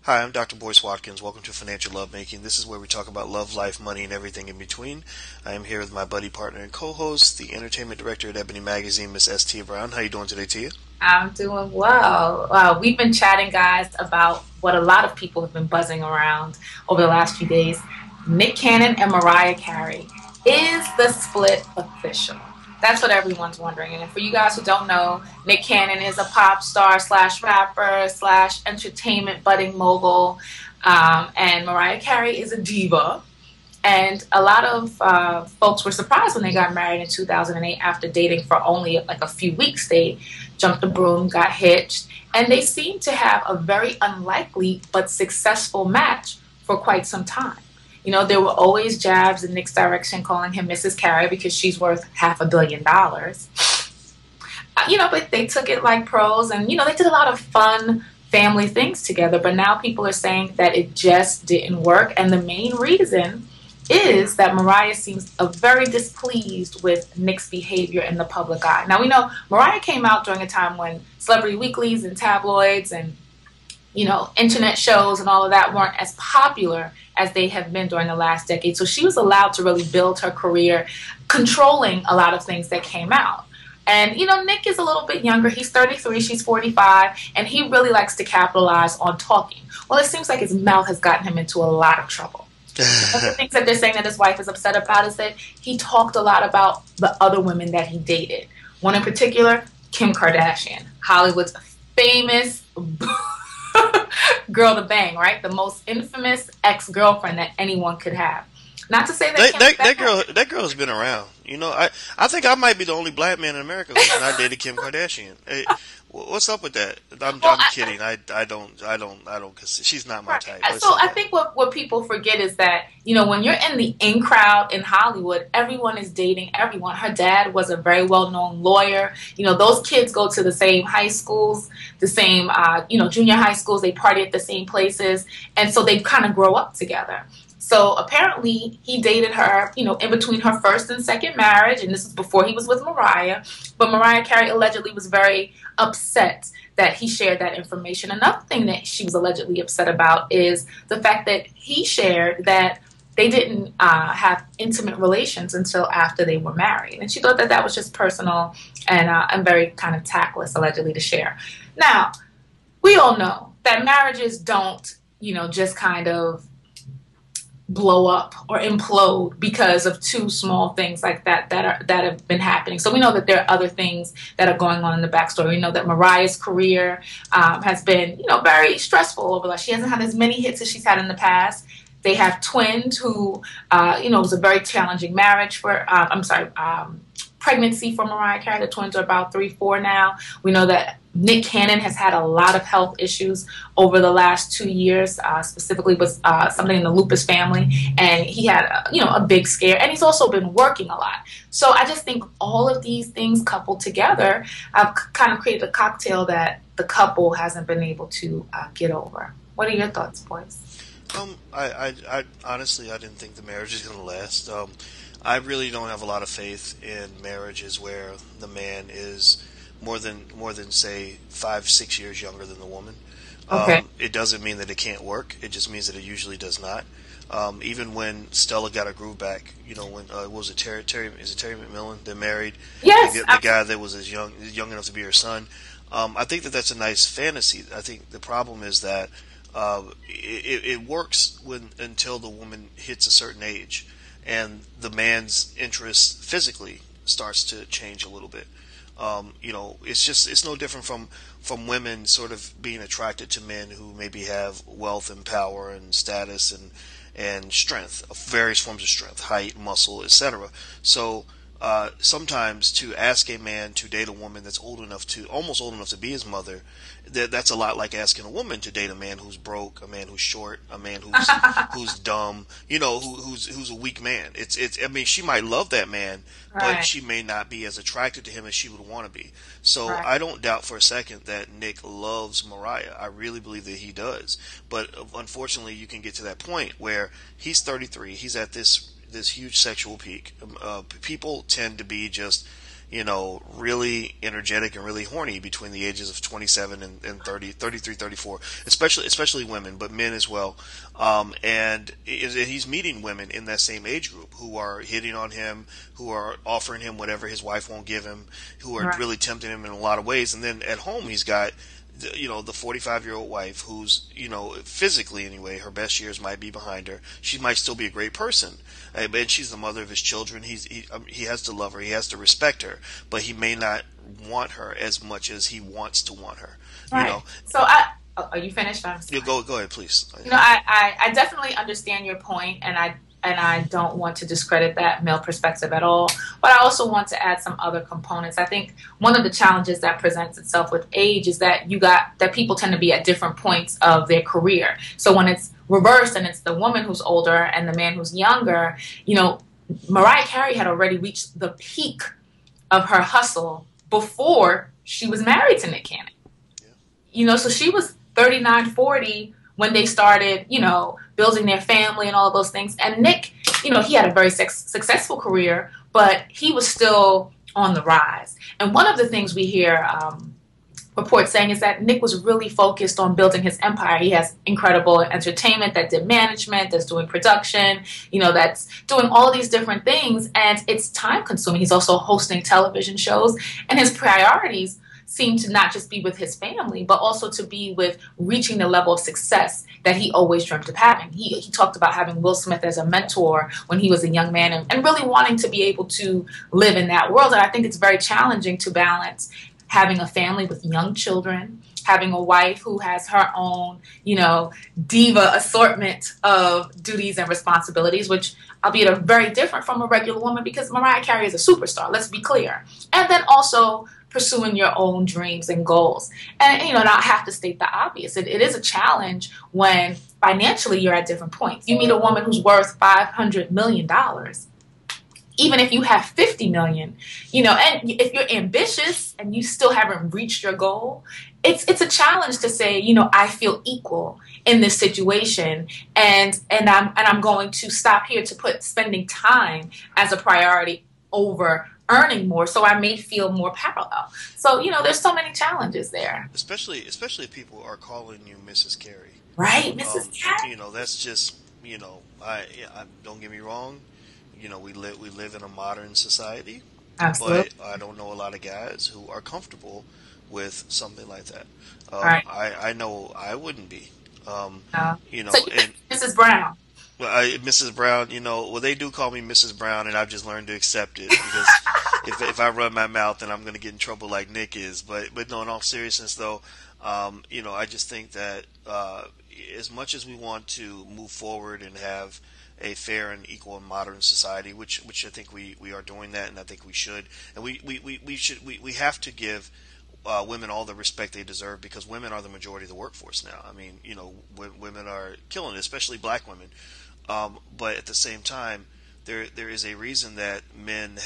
Hi, I'm Dr. Boyce Watkins. Welcome to Financial Lovemaking. This is where we talk about love, life, money, and everything in between. I am here with my buddy, partner, and co-host, the entertainment director at Ebony Magazine, Miss S. Tia Brown. How you doing today, Tia? I'm doing well. We've been chatting, guys, about what a lot of people have been buzzing around over the last few days. Nick Cannon and Mariah Carey. Is the split official? That's what everyone's wondering. And for you guys who don't know, Nick Cannon is a pop star slash rapper slash entertainment budding mogul. And Mariah Carey is a diva. And a lot of folks were surprised when they got married in 2008 after dating for only like a few weeks. They jumped the broom, got hitched, and they seemed to have a very unlikely but successful match for quite some time. There were always jabs in Nick's direction, calling him Mrs. Carey because she's worth $500 million. But they took it like pros, and they did a lot of fun family things together. But now people are saying that it just didn't work, and the main reason is that Mariah seems very displeased with Nick's behavior in the public eye. Now, we know Mariah came out during a time when celebrity weeklies and tabloids and, internet shows and all of that weren't as popular as they have been during the last decade. So she was allowed to really build her career, controlling a lot of things that came out. And, Nick is a little bit younger. He's 33, she's 45, and he really likes to capitalize on talking. Well, it seems like his mouth has gotten him into a lot of trouble. One of the things that they're saying that his wife is upset about is that he talked a lot about the other women that he dated. One in particular, Kim Kardashian, Hollywood's famous girl to bang, right? The most infamous ex-girlfriend that anyone could have. Not to say that that girl has been around. I think I might be the only black man in America who's not dated Kim Kardashian. Hey, what's up with that? I'm kidding. I don't. Cause she's not my type. So I think what people forget is that when you're in the in crowd in Hollywood, everyone is dating everyone. Her dad was a very well known lawyer. Those kids go to the same high schools, the same junior high schools. They party at the same places, and so they kind of grow up together. So apparently he dated her, in between her first and second marriage, and this was before he was with Mariah. But Mariah Carey allegedly was very upset that he shared that information. Another thing that she was allegedly upset about is the fact that he shared that they didn't have intimate relations until after they were married. And she thought that that was just personal and very kind of tactless, allegedly, to share. Now, we all know that marriages don't, just kind of blow up or implode because of two small things like that have been happening. So we know that there are other things that are going on in the backstory. We know that Mariah's career has been, very stressful over the last. She hasn't had as many hits as she's had in the past. They have twins who, it was a very challenging marriage for, pregnancy for Mariah Carey. The twins are about 3, 4 now. We know that Nick Cannon has had a lot of health issues over the last 2 years, specifically with something in the lupus family, and he had a big scare, and he's also been working a lot. So I just think all of these things coupled together have kind of created a cocktail that the couple hasn't been able to get over. What are your thoughts, boys? I honestly, I didn't think the marriage is going to last. I really don't have a lot of faith in marriages where the man is more than say 5, 6 years younger than the woman. Okay. It doesn't mean that it can't work. It just means that it usually does not. Even when Stella got her groove back, when what was it Terry McMillan that married Yes, the guy that was young enough to be her son. I think that that's a nice fantasy. I think the problem is that it works until the woman hits a certain age, and the man's interest physically starts to change a little bit. It's no different from women sort of being attracted to men who maybe have wealth and power and status and strength, various forms of strength, height, muscle, etc. So sometimes to ask a man to date a woman that's almost old enough to be his mother, that's a lot like asking a woman to date a man who's broke, a man who's short, a man who's dumb, who's a weak man. I mean, she might love that man, right, but she may not be as attracted to him as she would want to be. So right. I don't doubt for a second that Nick loves Mariah. I really believe that he does. But unfortunately, you can get to that point where he's 33, he's at this huge sexual peak. People tend to be just really energetic and really horny between the ages of 27 and 30, 33, 34, especially women, but men as well. And he's meeting women in that same age group who are hitting on him, who are offering him whatever his wife won't give him, who are really tempting him in a lot of ways. And then at home, he's got the 45-year-old wife who's, physically anyway, her best years might be behind her. She might still be a great person, and she's the mother of his children. He has to love her. He has to respect her, but he may not want her as much as he wants to want her. Right. So are you finished? I'm sorry. Go ahead, please. I definitely understand your point, and I don't want to discredit that male perspective at all. But I also want to add some other components. I think one of the challenges that presents itself with age is that that people tend to be at different points of their career. So when it's reversed and it's the woman who's older and the man who's younger, Mariah Carey had already reached the peak of her hustle before she was married to Nick Cannon. Yeah. So she was 39, 40 when they started, building their family and all of those things. And Nick, he had a very successful career, but he was still on the rise. And one of the things we hear reports saying is that Nick was really focused on building his empire. He has incredible entertainment that did management, that's doing production, that's doing all these different things. And it's time consuming. He's also hosting television shows, and his priorities seem to not just be with his family, but also to be with reaching the level of success that he always dreamt of having. He talked about having Will Smith as a mentor when he was a young man, and really wanting to be able to live in that world. And I think it's very challenging to balance having a family with young children, having a wife who has her own, diva assortment of duties and responsibilities, which albeit are very different from a regular woman, because Mariah Carey is a superstar, let's be clear. And then also pursuing your own dreams and goals. And, and I have to state the obvious. It is a challenge when financially you're at different points. You meet a woman who's worth $500 million. Even if you have $50 million, and if you're ambitious and you still haven't reached your goal, it's a challenge to say, I feel equal in this situation, and I'm going to stop here to put spending time as a priority over earning more, so I may feel more parallel. So, there's so many challenges there. Especially if people are calling you Mrs. Carey. Right, Mrs. Carey. That's just, I don't get me wrong. We live in a modern society. Absolutely. But I don't know a lot of guys who are comfortable with something like that. Right. I know I wouldn't be. So Mrs. Brown. Well, Mrs. Brown, they do call me Mrs. Brown, and I've just learned to accept it, because if I run my mouth, then I'm going to get in trouble like Nick is. But no, in all seriousness, though, I just think that as much as we want to move forward and have a fair and equal and modern society, which I think we are doing that, and I think we should, and we have to give women all the respect they deserve, because women are the majority of the workforce now. I mean, women are killing it, especially black women. But at the same time, there is a reason that men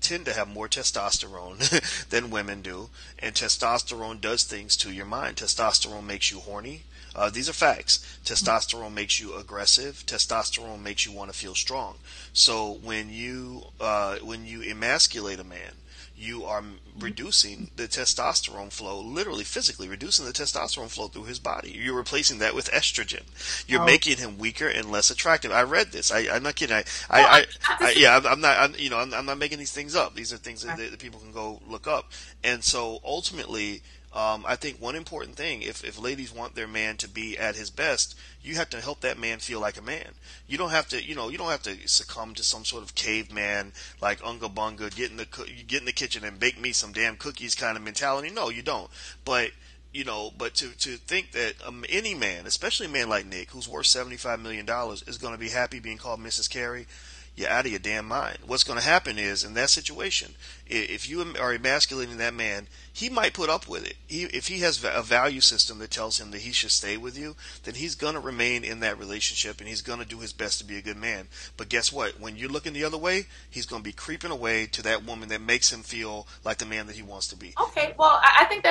tend to have more testosterone than women do, and testosterone does things to your mind. Testosterone makes you horny. These are facts. Testosterone makes you aggressive. Testosterone makes you want to feel strong. So when you emasculate a man, you are reducing the testosterone flow, literally physically reducing the testosterone flow through his body. You're replacing that with estrogen. You're making him weaker and less attractive. I read this. I'm not kidding. I'm not making these things up. These are things that people can go look up. And so ultimately, I think one important thing, if ladies want their man to be at his best, you have to help that man feel like a man. You don't have to succumb to some sort of caveman like Unga Bunga, get in the kitchen and bake me some damn cookies kind of mentality. No, you don't. But to think that any man, especially a man like Nick, who's worth $75 million, is going to be happy being called Mrs. Carey, you're out of your damn mind. What's going to happen is, in that situation, if you are emasculating that man, he might put up with it. If he has a value system that tells him that he should stay with you, then he's going to remain in that relationship, and he's going to do his best to be a good man. But guess what? When you're looking the other way, he's going to be creeping away to that woman that makes him feel like the man that he wants to be. Okay, well, I think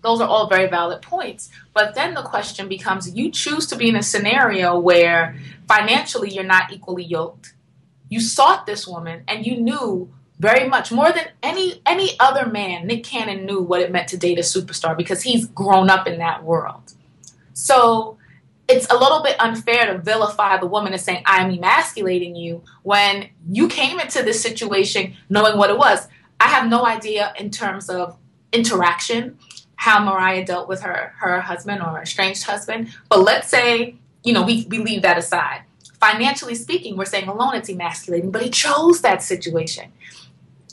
those are all very valid points. But then the question becomes, you choose to be in a scenario where financially you're not equally yoked. You sought this woman, and you knew very much more than any other man. Nick Cannon knew what it meant to date a superstar because he's grown up in that world. So it's a little bit unfair to vilify the woman as saying, I'm emasculating you, when you came into this situation knowing what it was. I have no idea in terms of interaction how Mariah dealt with her husband or estranged husband. But let's say, we leave that aside. Financially speaking, we're saying alone it's emasculating, but he chose that situation.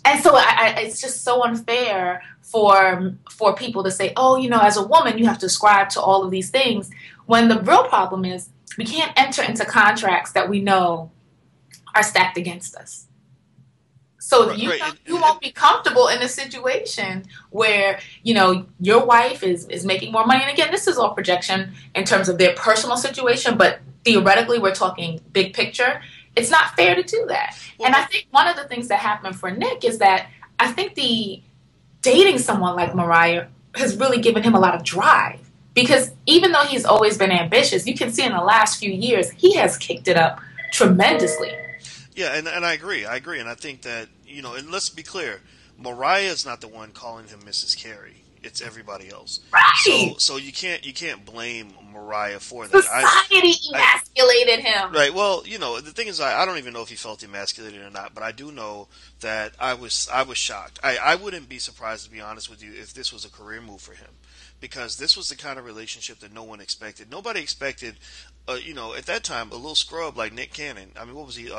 And so it's just so unfair for people to say, oh, as a woman, you have to ascribe to all of these things, when the real problem is we can't enter into contracts that we know are stacked against us. So if you won't be comfortable in a situation where, your wife is making more money. And again, this is all projection in terms of their personal situation, but theoretically, we're talking big picture. It's not fair to do that. And I think one of the things that happened for Nick is that I think dating someone like Mariah has really given him a lot of drive. Because even though he's always been ambitious, you can see in the last few years, he has kicked it up tremendously. Yeah, and I agree. And I think that, and let's be clear, Mariah is not the one calling him Mrs. Carey. It's everybody else. Right. So you can't blame Mariah for that. Society emasculated him. Right. Well, the thing is, I don't even know if he felt emasculated or not, but I do know that I was shocked. I wouldn't be surprised, to be honest with you, if this was a career move for him, because this was the kind of relationship that no one expected. Nobody expected, at that time, a little scrub like Nick Cannon. I mean, what was he?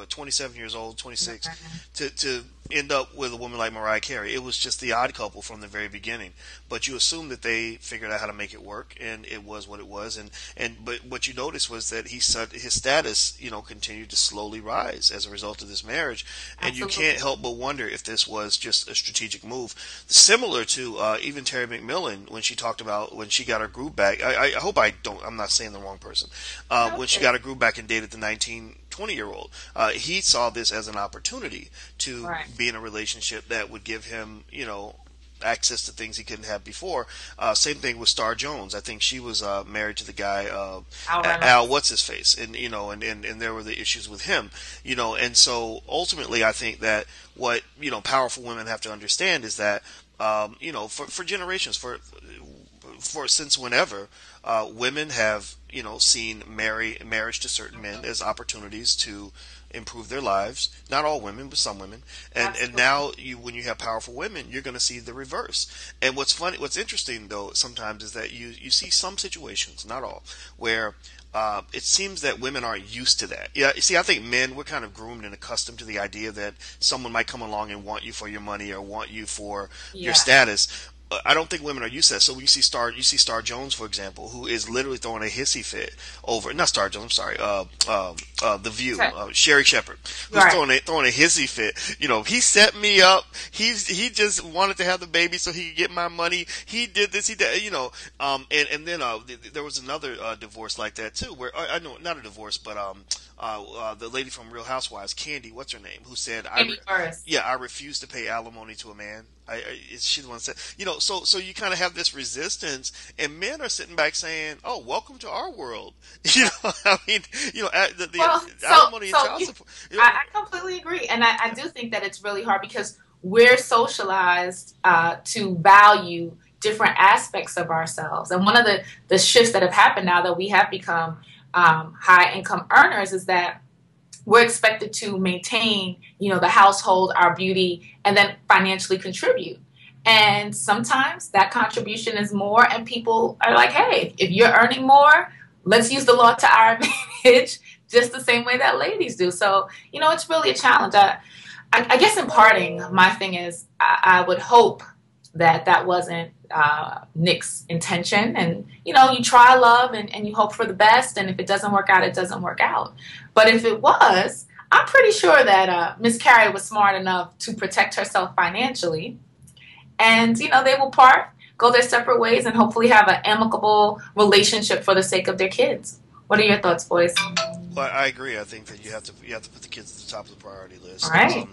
27 years old, 26, to end up with a woman like Mariah Carey. It was just the odd couple from the very beginning. But you assume that they figured out how to make it work, and it was what it was. But what you noticed was that his status, continued to slowly rise as a result of this marriage. And Absolutely. You can't help but wonder if this was just a strategic move, similar to even Terry McMillan when she talked about when she got her groove back. I hope I'm not saying the wrong person. When she got her groove back and dated the 20-year-old, he saw this as an opportunity to be in a relationship that would give him, access to things he couldn't have before. Same thing with Star Jones. I think she was married to the guy Al what's his face, and and there were the issues with him, and so ultimately I think that what powerful women have to understand is that for generations, for since whenever, women have seen marriage to certain men as opportunities to improve their lives. Not all women, but some women. And now when you have powerful women, you're going to see the reverse. And what's interesting though sometimes is that you see some situations, not all, where it seems that women aren't used to that. Yeah, see, I think men, we're kind of groomed and accustomed to the idea that someone might come along and want you for your money or want you for your status. I don't think women are used to that. So when you see Star Jones, for example, who is literally throwing a hissy fit over, not Star Jones, I'm sorry, The View, Sherry Shepherd, who's throwing a hissy fit. He set me up. He just wanted to have the baby so he could get my money. He did this. He did, and then there was another divorce like that too, where I know not a divorce, but the lady from Real Housewives, Candy, what's her name, who said, I refuse to pay alimony to a man. She's the one that said, so you kind of have this resistance, and men are sitting back saying, "Oh, welcome to our world." I mean, alimony and child support. I completely agree, and I do think that it's really hard because we're socialized to value different aspects of ourselves, and one of the shifts that have happened now that we have become high income earners is that we're expected to maintain, the household, our beauty, and then financially contribute. And sometimes that contribution is more, and people are like, hey, if you're earning more, let's use the law to our advantage, just the same way that ladies do. So, it's really a challenge. I guess in parting, my thing is I would hope that wasn't Nick's intention, and you try love and you hope for the best, and if it doesn't work out, it doesn't work out. But if it was, I'm pretty sure that Miss Carey was smart enough to protect herself financially, and they will go their separate ways, and hopefully have an amicable relationship for the sake of their kids. What are your thoughts, boys? Well, I agree. I think that you have to put the kids at the top of the priority list. Right.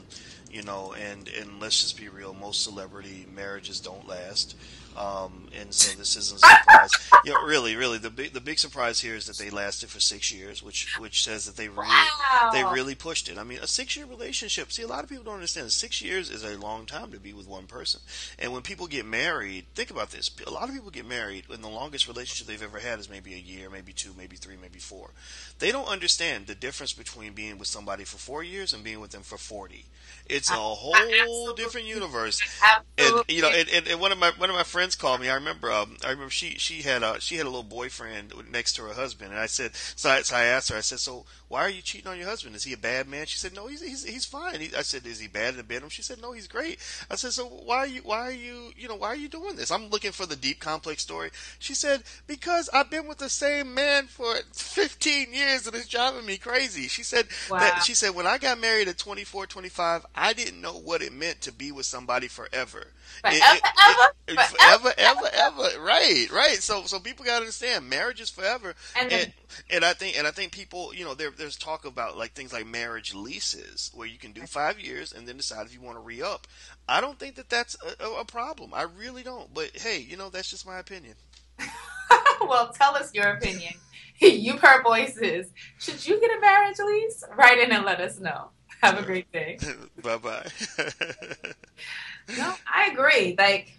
And let's just be real. Most celebrity marriages don't last. And so this isn't a surprise. Really, the big surprise here is that they lasted for 6 years, which says that they Wow. really pushed it. I mean, a 6 year relationship. See, a lot of people don't understand. 6 years is a long time to be with one person. And when people get married, think about this. A lot of people get married, and the longest relationship they've ever had is maybe a year, maybe two, maybe three, maybe four. They don't understand the difference between being with somebody for 4 years and being with them for 40. It's a whole different Absolutely. universe. And you know, Absolutely. and one of my friends called me. I remember she had a little boyfriend next to her husband, and I said, so I asked her. I said, so why are you cheating on your husband? Is he a bad man? She said, no, he's fine. I said, is he bad in the bedroom? She said, no, he's great. I said, so why are you doing this? I'm looking for the deep complex story. She said, because I've been with the same man for 15 years and it's driving me crazy. Wow. She said when I got married at 24, 25, I didn't know what it meant to be with somebody forever. Forever, ever, forever, Forever, ever, ever. Right, right. So people gotta understand, marriage is forever, and and the and I think people, there's talk about like things like marriage leases, where you can do 5 years and then decide if you want to re up. I don't think that that's a problem. I really don't. But hey, that's just my opinion. well, tell us your opinion. You've heard voices. Should you get a marriage lease? Write in and let us know. Have a great day. Bye bye. No, I agree. Like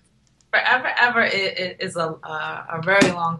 forever, ever is a very long